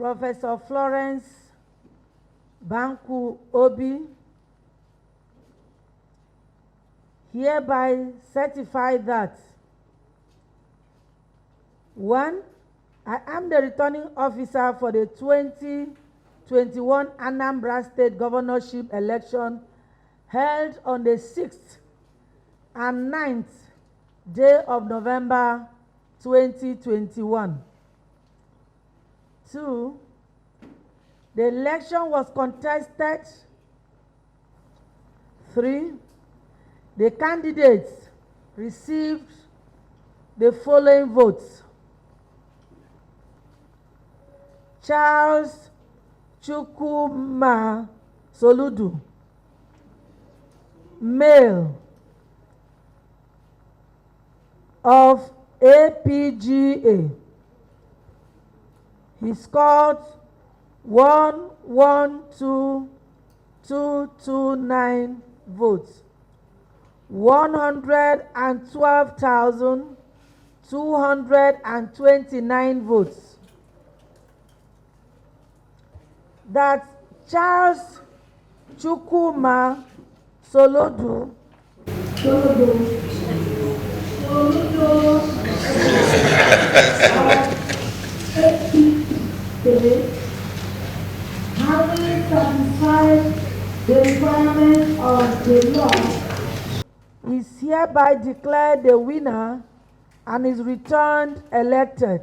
Professor Florence Banku Obi, hereby certify that 1. I am the returning officer for the 2021 Anambra State Governorship election held on the 6th and 9th day of November 2021. 2. The election was contested. 3. The candidates received the following votes: Charles Chukwuma Soludo, male, of APGA. He scored 112,229 votes. 112,229 votes. That Charles Chukwuma Soludo having satisfied the requirements of the law, is hereby declared the winner and is returned elected.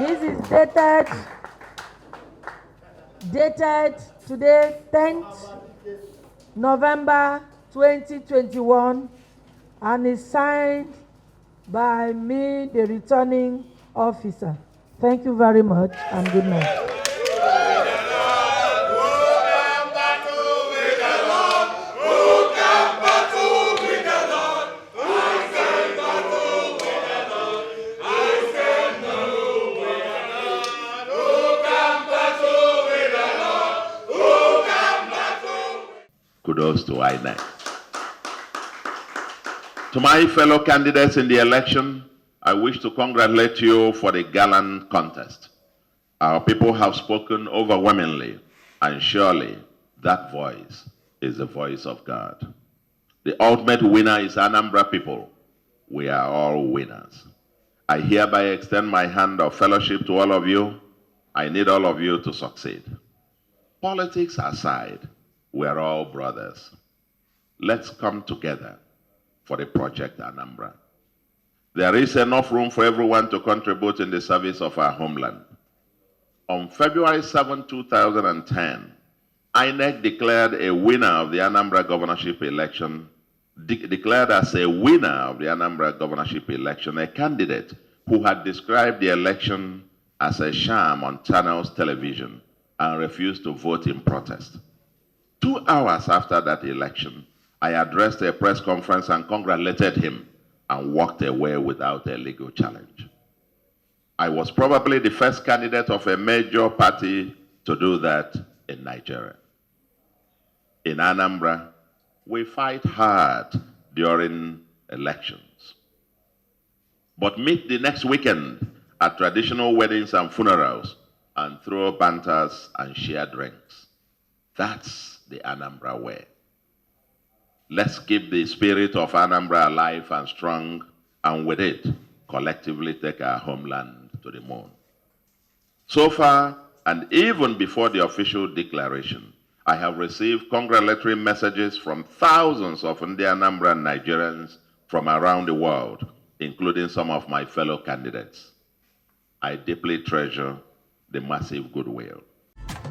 This is dated today, 10th November 2021, and is signed by me, the returning officer. Thank you very much and good night. Kudos to INEC. To my fellow candidates in the election, I wish to congratulate you for the gallant contest. Our people have spoken overwhelmingly, and surely that voice is the voice of God. The ultimate winner is Anambra people. We are all winners. I hereby extend my hand of fellowship to all of you. I need all of you to succeed. Politics aside, we are all brothers. Let's come together for the project Anambra. There is enough room for everyone to contribute in the service of our homeland. On February 7, 2010, INEC declared a winner of the Anambra governorship election, declared as a winner of the Anambra governorship election a candidate who had described the election as a sham on Channels television and refused to vote in protest. 2 hours after that election, I addressed a press conference and congratulated him and walked away without a legal challenge. I was probably the first candidate of a major party to do that in Nigeria. In Anambra, we fight hard during elections, but meet the next weekend at traditional weddings and funerals and throw banters and share drinks. That's the Anambra way. Let's keep the spirit of Anambra alive and strong, and with it, collectively take our homeland to the moon. So far, and even before the official declaration, I have received congratulatory messages from thousands of Anambra Nigerians from around the world, including some of my fellow candidates. I deeply treasure the massive goodwill.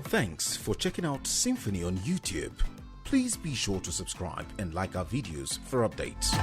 Thanks for checking out SYMFONI on YouTube. Please be sure to subscribe and like our videos for updates.